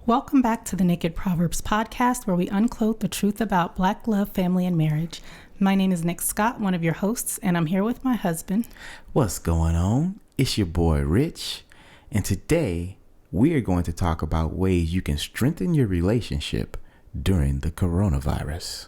Welcome back to the Naked Proverbs podcast, where we unclothe the truth about Black love, family, and marriage. My name is Nik Scott, one of your hosts, and I'm here with my husband. What's going on? It's your boy Rich, and today we are going to talk about ways you can strengthen your relationship during the coronavirus.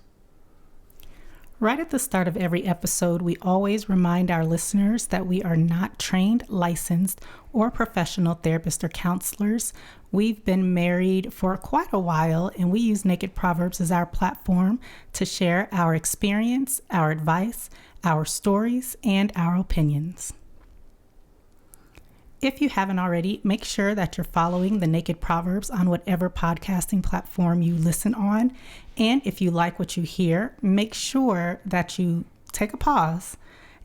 Right at the start of every episode, we always remind our listeners that we are not trained, licensed, or professional therapists or counselors. We've been married for quite a while, and we use Naked Proverbs as our platform to share our experience, our advice, our stories, and our opinions. If you haven't already, make sure that you're following the Naked Proverbs on whatever podcasting platform you listen on. And if you like what you hear, make sure that you take a pause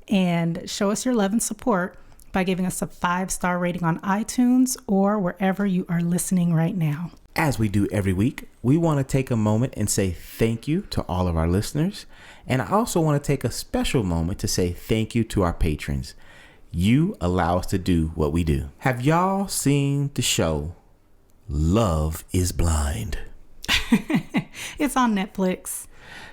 and show us your love and support by giving us a 5-star rating on iTunes or wherever you are listening right now. As we do every week, we want to take a moment and say thank you to all of our listeners. And I also want to take a special moment to say thank you to our patrons. You allow us to do what we do. Have y'all seen the show Love is Blind? It's on Netflix.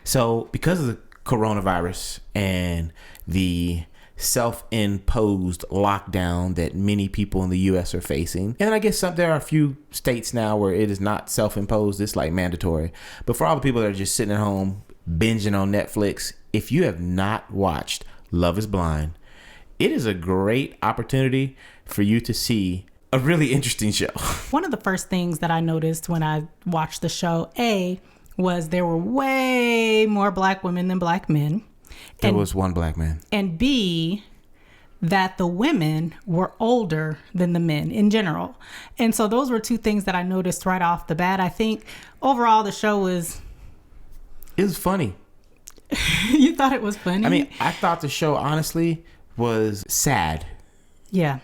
So because of the coronavirus and the self-imposed lockdown that many people in the U.S. are facing, and I guess there are a few states now where it is not self-imposed, it's like mandatory. But for all the people that are just sitting at home binging on Netflix, if you have not watched Love is Blind, it is a great opportunity for you to see a really interesting show. One of the first things that I noticed when I watched the show, was there were way more Black women than Black men. There was one Black man. And B, that the women were older than the men in general. And so those were two things that I noticed right off the bat. I think overall the show was... It was funny. You thought it was funny? I mean, I thought the show, honestly, was sad. Yeah.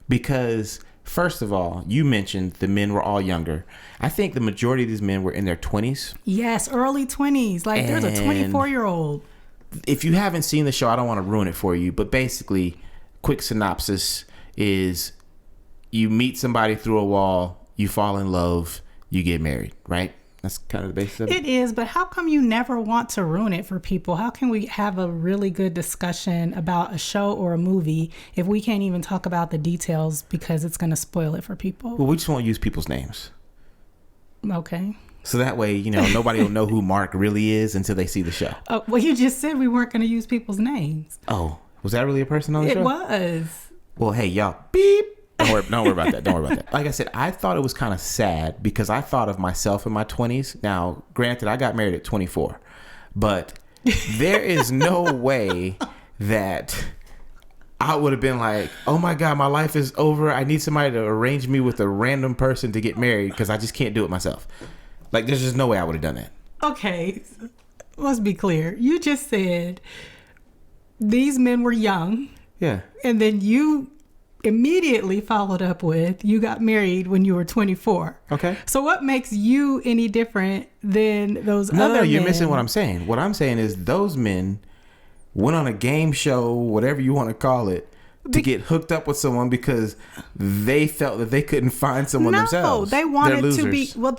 Because, first of all, you mentioned the men were all younger. I think the majority of these men were in their 20s. Yes, early 20s. Like, there's a 24-year-old. If you haven't seen the show, I don't want to ruin it for you. But basically, quick synopsis is you meet somebody through a wall, you fall in love, you get married, right? That's kind of the basis of it. It is, but how come you never want to ruin it for people? How can we have a really good discussion about a show or a movie if we can't even talk about the details because it's going to spoil it for people? Well, we just won't use people's names. Okay. So that way, nobody will know who Mark really is until they see the show. Oh, well, you just said we weren't going to use people's names. Oh, was that really a person on the show? It was. Well, hey, y'all, beep. Don't worry about that. Don't worry about that. Like I said, I thought it was kind of sad because I thought of myself in my 20s. Now, granted, I got married at 24, but there is no way that I would have been like, oh my God, my life is over. I need somebody to arrange me with a random person to get married because I just can't do it myself. Like, there's just no way I would have done that. Okay. Let's be clear. You just said these men were young. Yeah. And then you immediately followed up with you got married when you were 24. Okay. So what makes you any different than those other men? No, you're missing what I'm saying. What I'm saying is those men went on a game show, whatever you want to call it, to get hooked up with someone because they felt that they couldn't find someone themselves. No, they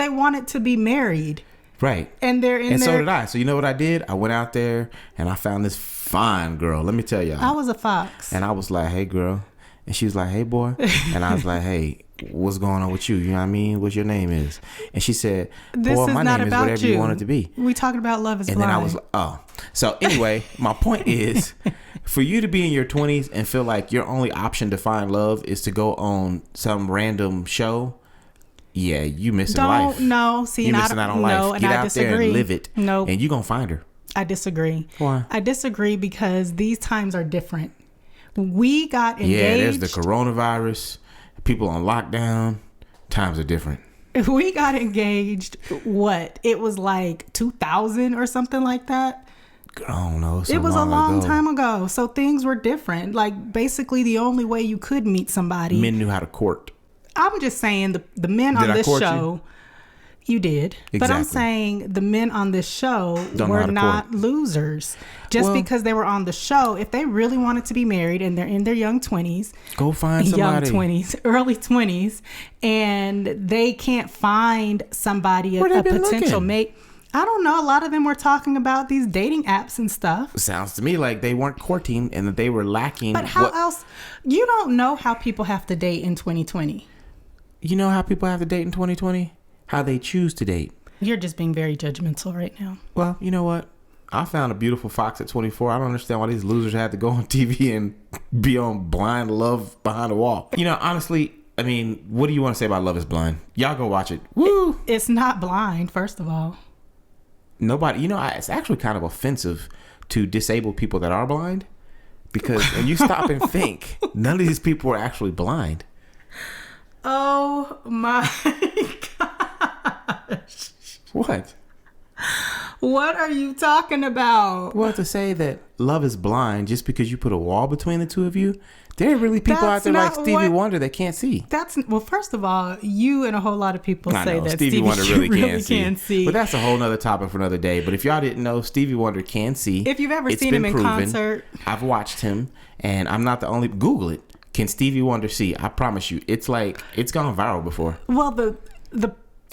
wanted to be married. Right. And so did I. So you know what I did? I went out there and I found this fine girl. Let me tell y'all. I was a fox. And I was like, hey, girl. And she was like, hey, boy. And I was like, hey, what's going on with you? You know what I mean? What your name is? And she said, boy, my name is whatever you want it to be. We talking about Love is Blind. And then I was like, oh. So anyway, my point is, for you to be in your 20s and feel like your only option to find love is to go on some random show, yeah, you missing life. No, see, you missing out on life. Get out there and live it. No, and you gonna find her. I disagree. Why? I disagree because these times are different. We got engaged. Yeah, there's the coronavirus. People on lockdown. Times are different. We got engaged. What? It was like 2000 or something like that. I don't know. It was a long time ago. So things were different. Like basically the only way you could meet somebody. Men knew how to court. I'm just saying the men on this show. You did. Exactly. But I'm saying the men on this show Don't know were how to not court. losers. Just because they were on the show, if they really wanted to be married and they're in their young 20s, go find somebody. early 20s, and they can't find somebody, a potential mate. I don't know. A lot of them were talking about these dating apps and stuff. Sounds to me like they weren't courting and that they were lacking. But how else? You don't know how people have to date in 2020. You know how people have to date in 2020? How they choose to date. You're just being very judgmental right now. Well, you know what? I found a beautiful fox at 24. I don't understand why these losers had to go on TV and be on Blind Love Behind a Wall. You know, honestly, I mean, what do you want to say about Love is Blind? Y'all go watch it. Woo! It's not blind, first of all. Nobody, it's actually kind of offensive to disabled people that are blind, because when you stop and think, none of these people are actually blind. Oh my gosh. What? What are you talking about? Well, to say that love is blind just because you put a wall between the two of you, there are really people out there like Stevie Wonder that can't see. Well, first of all, you and a whole lot of people say that Stevie Wonder really can see. But that's a whole nother topic for another day. But if y'all didn't know, Stevie Wonder can see. If you've ever seen him in concert. I've watched him, and I'm not the only. Google it. Can Stevie Wonder see? I promise you, it's gone viral before. Well,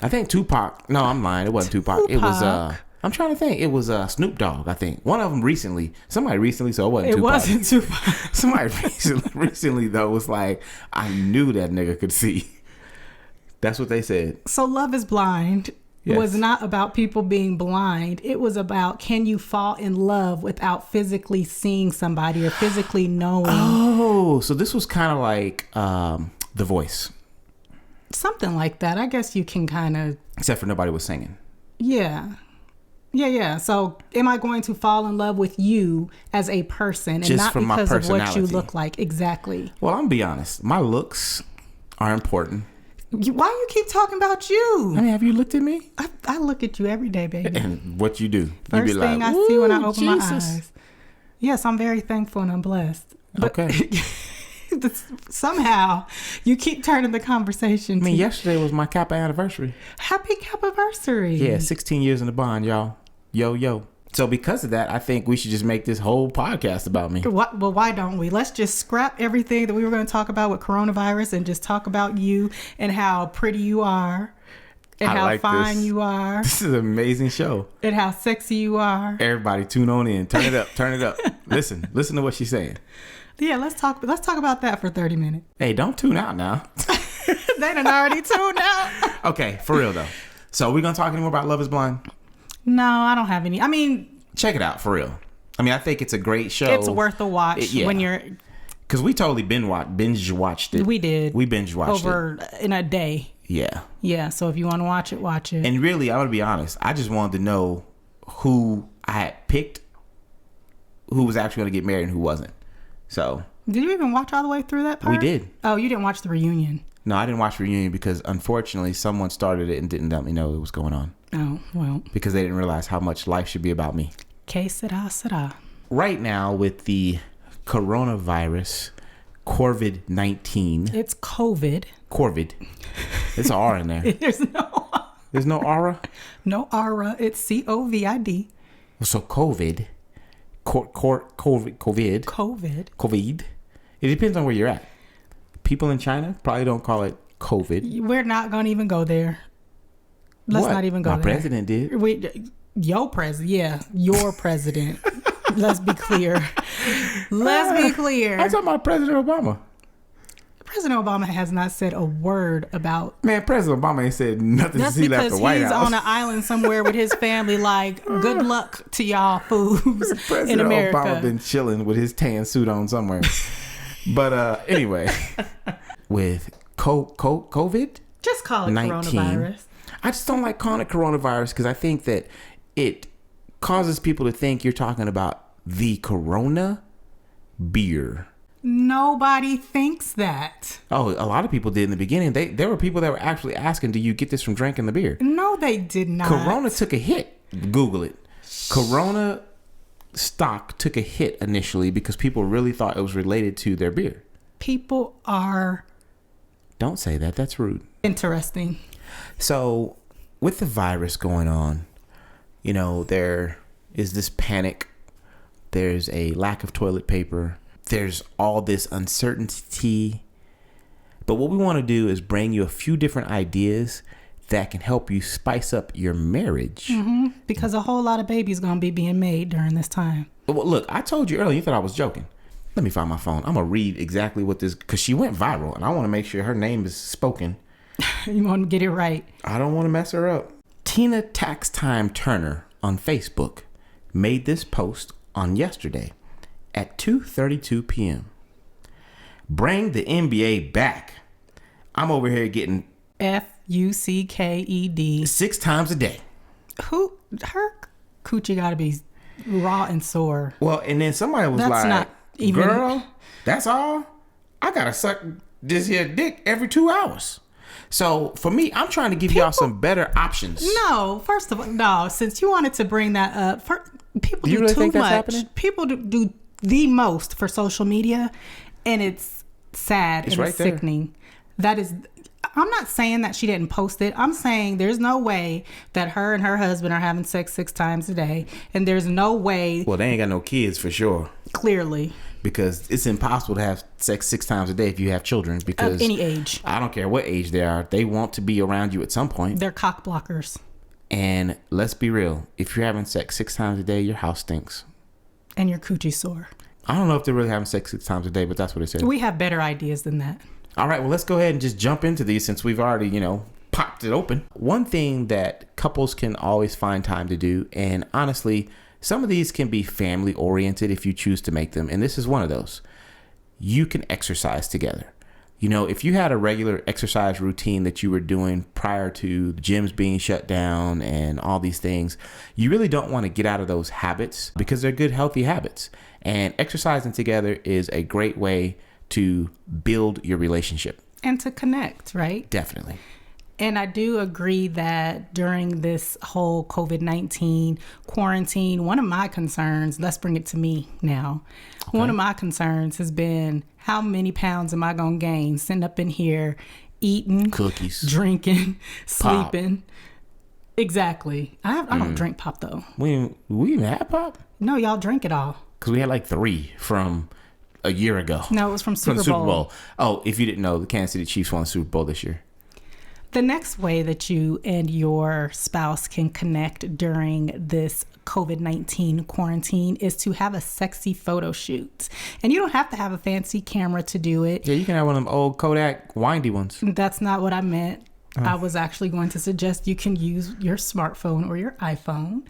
I think Tupac. No, I'm lying. It wasn't Tupac. It was I'm trying to think. It was Snoop Dogg, I think. One of them recently. Somebody recently, so it wasn't Tupac. Somebody recently, though, was like, I knew that nigga could see. That's what they said. So Love is Blind was not about people being blind. It was about, can you fall in love without physically seeing somebody or physically knowing? Oh, so this was kind of like The Voice. Something like that. I guess you can kind of... Except for nobody was singing. Yeah. So am I going to fall in love with you as a person and just not from because my of what you look like? Exactly. Well, I'm going to be honest. My looks are important. Why you keep talking about you? I mean, have you looked at me? I look at you every day, baby. And what you do? First you be thing like, I see when I open Jesus. my eyes. Yes, I'm very thankful and I'm blessed. But okay. Somehow you keep turning the conversation to... yesterday was my Kappa anniversary. Happy Kappa-versary. Yeah, 16 years in the bond, y'all. Yo. So because of that, I think we should just make this whole podcast about me. Well, why don't we? Let's just scrap everything that we were going to talk about with coronavirus and just talk about you and how pretty you are and how fine you are. This is an amazing show. And how sexy you are. Everybody tune on in. Turn it up. Listen to what she's saying. Yeah, let's talk about that for 30 minutes. Hey, don't tune out now. They done already tuned out. Okay, for real though. So we're going to talk anymore about Love is Blind? No, I don't have any. I mean, check it out for real. I mean, I think it's a great show. It's worth a watch when you're... Because we totally binge watched it. We did. We binge watched over in a day. Yeah. Yeah, so if you want to watch it, watch it. And really, I'm going to be honest. I just wanted to know who I had picked, who was actually going to get married and who wasn't. So... Did you even watch all the way through that part? We did. Oh, you didn't watch the reunion? No, I didn't watch the reunion because, unfortunately, someone started it and didn't let me know what was going on. Oh, well. Because they didn't realize how much life should be about me. Que sera. Right now, with the coronavirus, COVID-19. It's COVID. Corvid. It's an R in there. There's no aura? No aura. It's COVID. So COVID. COVID. It depends on where you're at. People in China probably don't call it COVID. We're not going to even go there. Let's not even go there. My president did. Your president. Yeah, your president. Let's be clear. I'm talking about President Obama. President Obama has not said a word about... Man, President Obama ain't said nothing since he left the White House. That's because he's on an island somewhere with his family like, good luck to y'all fools in America. President Obama been chilling with his tan suit on somewhere. But anyway, with COVID? Just call it 19, coronavirus. I just don't like calling it coronavirus because I think that it causes people to think you're talking about the Corona beer. Nobody thinks that. Oh, a lot of people did in the beginning. There were people that were actually asking, do you get this from drinking the beer? No, they did not. Corona took a hit. Google it. Corona stock took a hit initially because people really thought it was related to their beer. People are... Don't say that. That's rude. Interesting. So with the virus going on, there is this panic. There's a lack of toilet paper. There's all this uncertainty. But what we want to do is bring you a few different ideas that can help you spice up your marriage. Mm-hmm. Because a whole lot of babies going to be being made during this time. Well, look, I told you earlier, you thought I was joking. Let me find my phone. I'm going to read exactly what this, because she went viral, and I want to make sure her name is spoken. You want to get it right. I don't want to mess her up. Tina Tax Time Turner on Facebook made this post on yesterday at 2:32 p.m. Bring the NBA back. I'm over here getting FUCKED 6 times a day. Her coochie got to be raw and sore. Well, and then somebody was That's like, not even... girl, that's all? I got to suck this here dick every 2 hours. So for me, I'm trying to give y'all some better options. No, first of all, no. Since you wanted to bring that up, people you do really too think that's much. Happening? People do the most for social media, and it's sad and right it's sickening. That is, I'm not saying that she didn't post it. I'm saying there's no way that her and her husband are having sex 6 times a day, and there's no way. Well, they ain't got no kids for sure. Clearly. Because it's impossible to have sex 6 times a day if you have children. Because of any age. I don't care what age they are. They want to be around you at some point. They're cock blockers. And let's be real. If you're having sex 6 times a day, your house stinks. And your coochie sore. I don't know if they're really having sex 6 times a day, but that's what it said. We have better ideas than that. All right, well, let's go ahead and just jump into these since we've already, popped it open. One thing that couples can always find time to do, and honestly, some of these can be family oriented if you choose to make them, and this is one of those. You can exercise together. If you had a regular exercise routine that you were doing prior to the gyms being shut down and all these things, you really don't want to get out of those habits because they're good, healthy habits. And exercising together is a great way to build your relationship. And to connect, right? Definitely. And I do agree that during this whole COVID-19 quarantine, one of my concerns, let's bring it to me now. Okay. One of my concerns has been, how many pounds am I going to gain sitting up in here, eating, cookies, drinking, pop. Sleeping? Exactly. I don't drink pop, though. We even had pop? No, y'all drink it all. Because we had like 3 from a year ago. No, it was from Super Bowl. Oh, if you didn't know, the Kansas City Chiefs won the Super Bowl this year. The next way that you and your spouse can connect during this COVID-19 quarantine is to have a sexy photo shoot. And you don't have to have a fancy camera to do it. Yeah, you can have one of them old Kodak windy ones. That's not what I meant. I was actually going to suggest you can use your smartphone or your iPhone.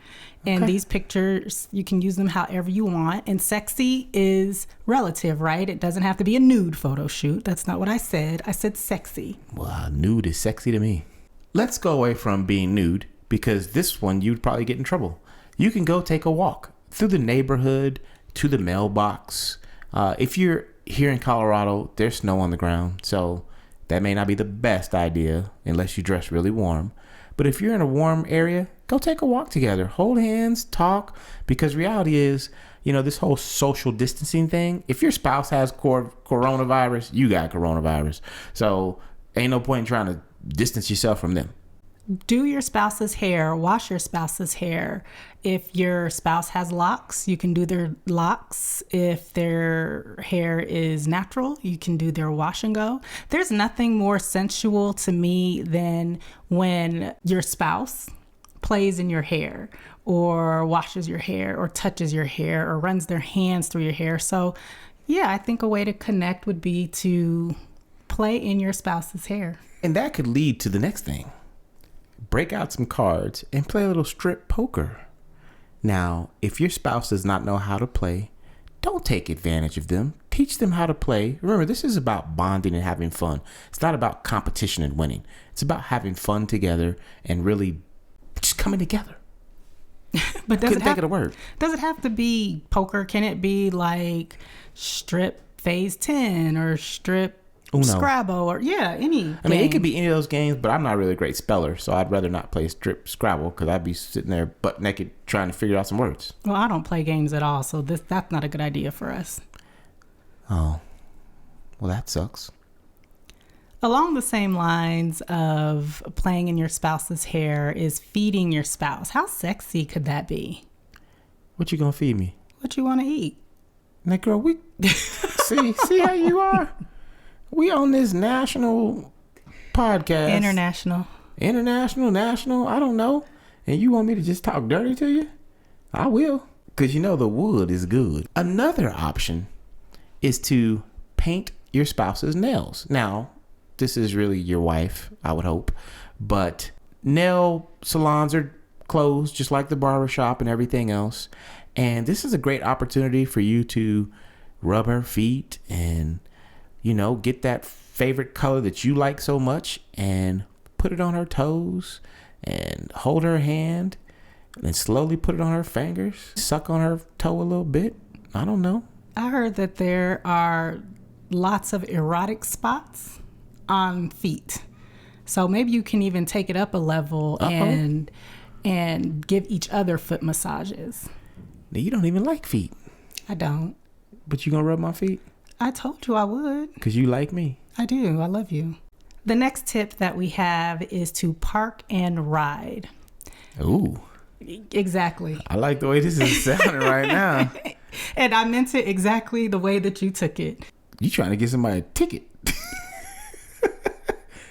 And these pictures, you can use them however you want. And sexy is relative, right? It doesn't have to be a nude photo shoot. That's not what I said. I said sexy. Well, nude is sexy to me. Let's go away from being nude because this one you'd probably get in trouble. You can go take a walk through the neighborhood to the mailbox. If you're here in Colorado, there's snow on the ground. So that may not be the best idea unless you dress really warm. But if you're in a warm area, go take a walk together. Hold hands, talk. Because reality is, this whole social distancing thing, if your spouse has coronavirus, you got coronavirus. So ain't no point in trying to distance yourself from them. Do your spouse's hair, wash your spouse's hair. If your spouse has locks, you can do their locks. If their hair is natural, you can do their wash and go. There's nothing more sensual to me than when your spouse plays in your hair or washes your hair or touches your hair or runs their hands through your hair. So yeah, I think a way to connect would be to play in your spouse's hair. And that could lead to the next thing. Break out some cards and play a little strip poker. Now, if your spouse does not know how to play, don't take advantage of them. Teach them how to play. Remember, this is about bonding and having fun. It's not about competition and winning. It's about having fun together and really just coming together. But couldn't think of the word. Does it have to be poker? Can it be like strip phase 10 or strip Uno. Scrabble or any I mean, it could be any of those games, but I'm not really a great speller, so I'd rather not play strip Scrabble because I'd be sitting there butt naked trying to figure out some words. Well, I don't play games at all, so that's not a good idea for us. Oh, well, that sucks. Along the same lines of playing in your spouse's hair is feeding your spouse. How sexy could that be? What you gonna feed me? What you want to eat? Now, girl, we see how you are. We on this national podcast. International, national, I don't know. And you want me to just talk dirty to you? I will. Because you know the wood is good. Another option is to paint your spouse's nails. Now, this is really your wife, I would hope. But nail salons are closed just like the barbershop and everything else. And this is a great opportunity for you to rub her feet and, get that favorite color that you like so much and put it on her toes and hold her hand and slowly put it on her fingers. Suck on her toe a little bit. I don't know. I heard that there are lots of erotic spots on feet. So maybe you can even take it up a level and give each other foot massages. Now, you don't even like feet. I don't. But you gonna rub my feet? I told you I would. Because you like me. I do. I love you. The next tip that we have is to park and ride. Ooh. Exactly. I like the way this is sounding right now. And I meant it exactly the way that you took it. You trying to get somebody a ticket.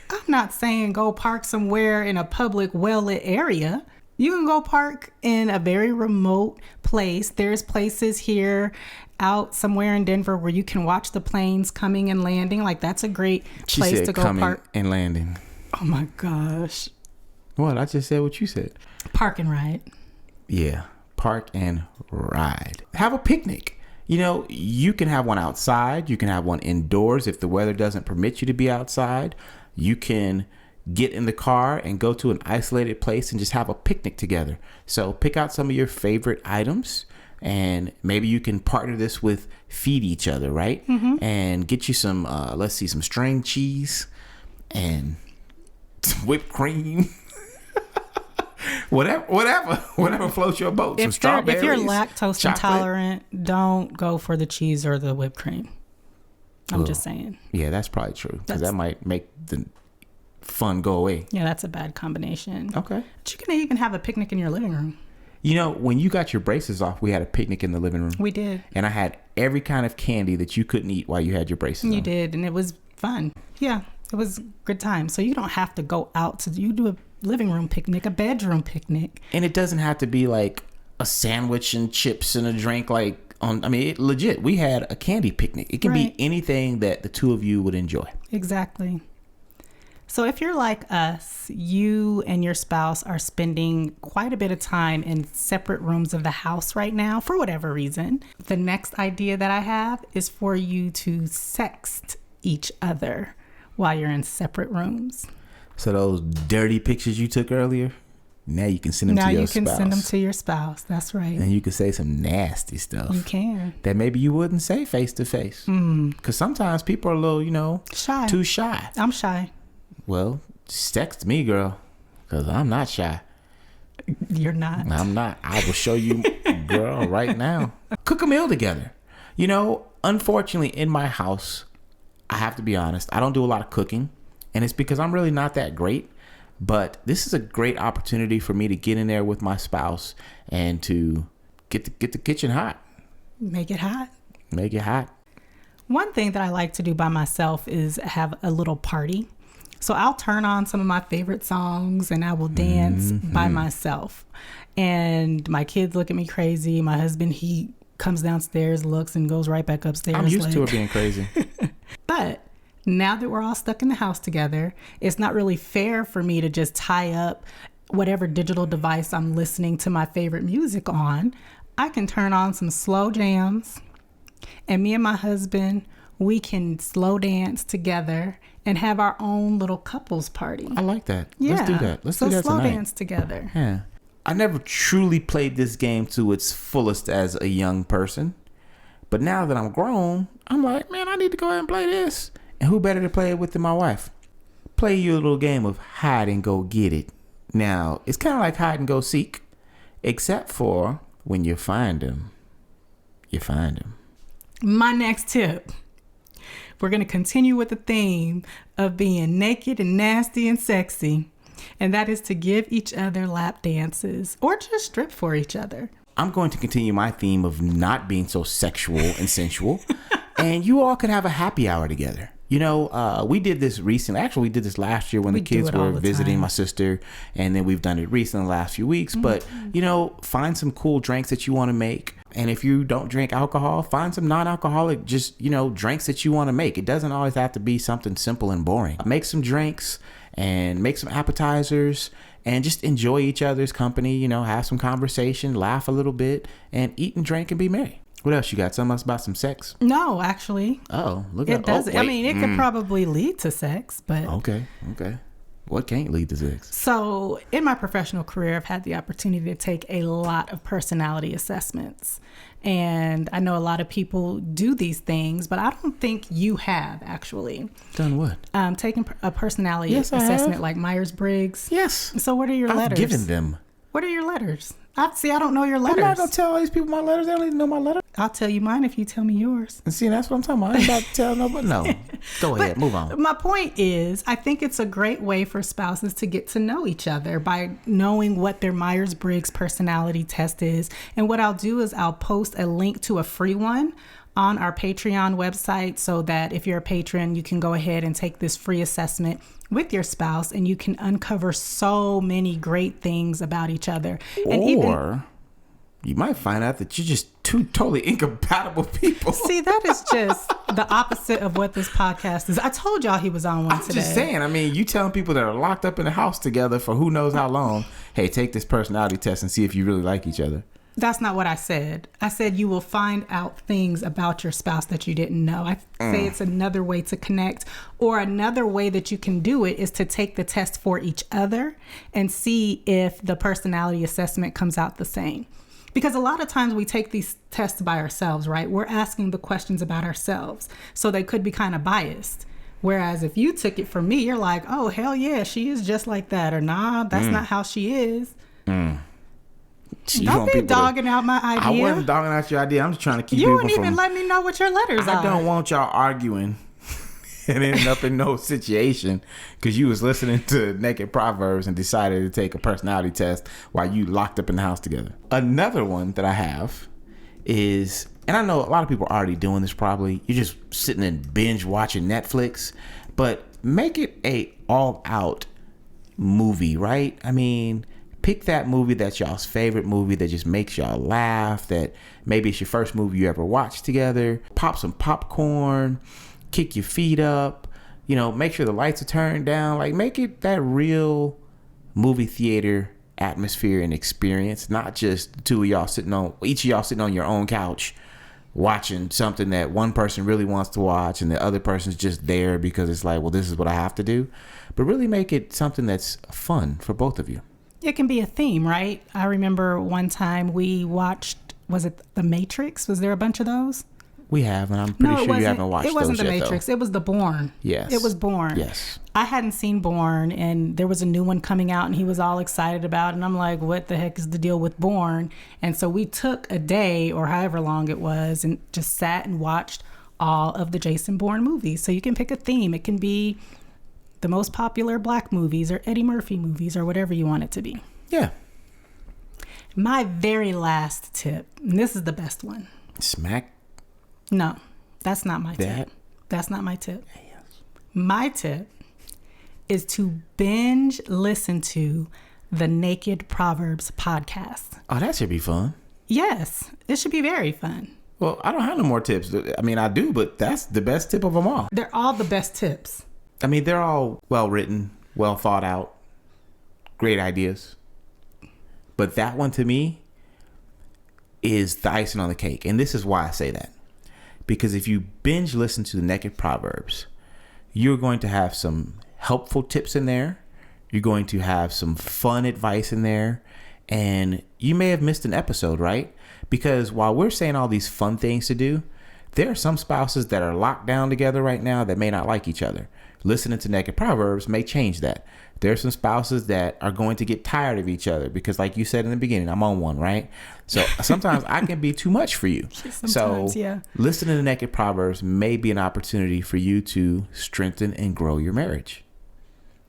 I'm not saying go park somewhere in a public, well-lit area. You can go park in a very remote place. There's places here out somewhere in Denver where you can watch the planes coming and landing. Like, that's a great place to go park. And landing. Oh my gosh. What? I just said what you said. Park and ride. Yeah. Park and ride. Have a picnic. You can have one outside. You can have one indoors if the weather doesn't permit you to be outside. You can get in the car and go to an isolated place and just have a picnic together. So pick out some of your favorite items, and maybe you can partner this with feed each other, right? Mm-hmm. And get you some, some string cheese and some whipped cream. Whatever floats your boat. Some strawberries. If you're lactose intolerant, don't go for the cheese or the whipped cream. I'm just saying. Yeah, that's probably true. Because that might make the fun go away. Yeah, that's a bad combination. Okay. But you can even have a picnic in your living room. When you got your braces off, we had a picnic in the living room. We did. And I had every kind of candy that you couldn't eat while you had your braces on. You did, and it was fun. Yeah, it was a good time. So you don't have to go out you do a living room picnic, a bedroom picnic. And it doesn't have to be like a sandwich and chips and a drink legit, we had a candy picnic. It can be anything that the two of you would enjoy. Exactly. So if you're like us, you and your spouse are spending quite a bit of time in separate rooms of the house right now, for whatever reason. The next idea that I have is for you to sext each other while you're in separate rooms. So those dirty pictures you took earlier, now you can send them to your spouse. Now you can send them to your spouse. That's right. And you can say some nasty stuff. You can. That maybe you wouldn't say face to face. Because sometimes people are a little, shy. Too shy. I'm shy. Well, text me, girl. Because I'm not shy. You're not. I'm not. I will show you, girl, right now. Cook a meal together. Unfortunately, in my house, I have to be honest, I don't do a lot of cooking. And it's because I'm really not that great. But this is a great opportunity for me to get in there with my spouse and to get the kitchen hot. Make it hot. Make it hot. One thing that I like to do by myself is have a little party. So I'll turn on some of my favorite songs and I will dance by myself. And my kids look at me crazy. My husband, he comes downstairs, looks, and goes right back upstairs. I'm used to it being crazy. But now that we're all stuck in the house together, it's not really fair for me to just tie up whatever digital device I'm listening to my favorite music on. I can turn on some slow jams, and me and my husband, we can slow dance together and have our own little couples party. I like that. Yeah. Let's do that. Let's do that slow tonight. Dance together. Yeah. I never truly played this game to its fullest as a young person. But now that I'm grown, I'm like, man, I need to go ahead and play this. And who better to play it with than my wife? Play you a little game of hide and go get it. Now, it's kind of like hide and go seek, except for when you find them, you find them. My next tip we're going to continue with the theme of being naked and nasty and sexy. And that is to give each other lap dances or just strip for each other. I'm going to continue my theme of not being so sexual and sensual. And you all could have a happy hour together. You know, we did this recently. Actually, we did this last year when the kids were visiting my sister. And then we've done it recently in the last few weeks. But, you know, find some cool drinks that you want to make. And if you don't drink alcohol, find some non-alcoholic, just, you know, drinks that you want to make. It doesn't always have to be something simple and boring. Make some drinks and make some appetizers and just enjoy each other's company. You know, have some conversation, laugh a little bit, and eat and drink and be merry. What else you got? Something else about some sex? No, actually. Oh, look at it. Doesn't. I mean, it could probably lead to sex, but okay. What can't lead to sex? So, in my professional career, I've had the opportunity to take a lot of personality assessments, and I know a lot of people do these things, but I don't think you have actually done what? Taken a personality assessment like Myers-Briggs. Yes. So, what are your letters? I've given them. What are your letters? I don't know your letters. I'm not gonna tell all these people my letters. They don't even know my letters. I'll tell you mine if you tell me yours. And see, that's what I'm talking about. I ain't about to tell nobody. No. Go ahead. Move on. My point is, I think it's a great way for spouses to get to know each other by knowing what their Myers-Briggs personality test is. And what I'll do is I'll post a link to a free one on our Patreon website so that if you're a patron, you can go ahead and take this free assessment with your spouse and you can uncover so many great things about each other. Or you might find out that you're just two totally incompatible people. See, that is just the opposite of what this podcast is. I told y'all he was on one today. I'm just saying, I mean, you telling people that are locked up in the house together for who knows how long, hey, take this personality test and see if you really like each other. That's not what I said. I said you will find out things about your spouse that you didn't know. I say it's another way to connect, or another way that you can do it is to take the test for each other and see if the personality assessment comes out the same. Because a lot of times we take these tests by ourselves, right? We're asking the questions about ourselves, so they could be kind of biased. Whereas if you took it from me, you're like, oh, hell yeah, she is just like that. Or nah, that's not how she is. Don't be dogging out my idea. I wasn't dogging out your idea. I'm just trying to keep you people wouldn't even let me know what your letters are. I don't want y'all arguing and ending up in no situation because you was listening to Naked Proverbs and decided to take a personality test while you locked up in the house together. Another one that I have is, and I know a lot of people are already doing this probably, you're just sitting and binge watching Netflix, but make it a all out movie, right? I mean, pick that movie that's y'all's favorite movie that just makes y'all laugh, that maybe it's your first movie you ever watched together. Pop some popcorn, kick your feet up, you know, make sure the lights are turned down. Like, make it that real movie theater atmosphere and experience, not just the two of y'all sitting on, each of y'all sitting on your own couch watching something that one person really wants to watch and the other person's just there because it's like, well, this is what I have to do. But really make it something that's fun for both of you. It can be a theme, right? I remember one time we watched, was it The Matrix? Was there a bunch of those? We have, and I'm pretty sure you haven't watched those yet. It wasn't The Matrix. It was The Bourne. Yes. It was Bourne. Yes. I hadn't seen Bourne, and there was a new one coming out, and he was all excited about it. And I'm like, what the heck is the deal with Bourne? And so we took a day, or however long it was, and just sat and watched all of the Jason Bourne movies. So you can pick a theme. It can be the most popular Black movies or Eddie Murphy movies or whatever you want it to be. Yeah. My very last tip, and this is the best one. Smack. No, that's not my tip. That's not my tip. Yes. My tip is to binge listen to the Naked Proverbs podcast. Oh, that should be fun. Yes, it should be very fun. Well, I don't have no more tips. I mean, I do, but that's the best tip of them all. They're all the best tips. I mean, they're all well written, well thought out, great ideas. But that one to me is the icing on the cake. And this is why I say that. Because if you binge listen to the Naked Proverbs, you're going to have some helpful tips in there. You're going to have some fun advice in there. And you may have missed an episode, right? Because while we're saying all these fun things to do, there are some spouses that are locked down together right now that may not like each other. Listening to Naked Proverbs may change that. There are some spouses that are going to get tired of each other because, like you said in the beginning, I'm on one, right? So sometimes I can be too much for you. Sometimes, yeah. Listening to Naked Proverbs may be an opportunity for you to strengthen and grow your marriage.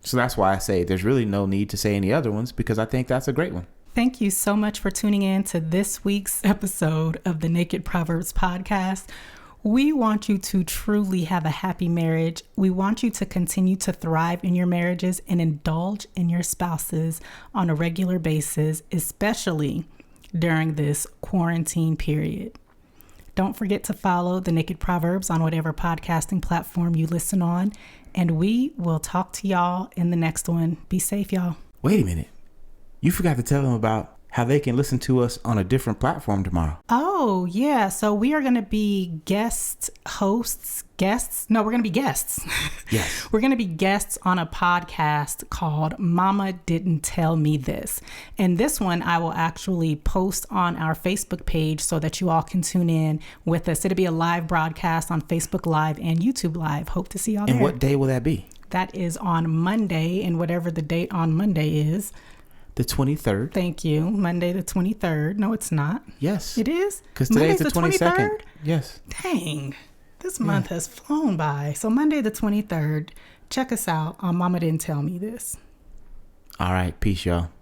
So that's why I say there's really no need to say any other ones, because I think that's a great one. Thank you so much for tuning in to this week's episode of the Naked Proverbs podcast. We want you to truly have a happy marriage. We want you to continue to thrive in your marriages and indulge in your spouses on a regular basis, especially during this quarantine period. Don't forget to follow the Naked Proverbs on whatever podcasting platform you listen on, and we will talk to y'all in the next one. Be safe, y'all. Wait a minute. You forgot to tell them about how they can listen to us on a different platform tomorrow. Oh, yeah. So we are going to be guests. No, we're going to be guests. Yes. We're going to be guests on a podcast called Mama Didn't Tell Me This. And this one I will actually post on our Facebook page so that you all can tune in with us. It'll be a live broadcast on Facebook Live and YouTube Live. Hope to see y'all there. And what day will that be? That is on Monday, and whatever the date on Monday is. The 23rd. Thank you. Monday the 23rd. No, it's not. Yes. It is? Because today's the 22nd. 23rd? Yes. Dang. This month has flown by. So Monday the 23rd. Check us out on Mama Didn't Tell Me This. All right. Peace, y'all.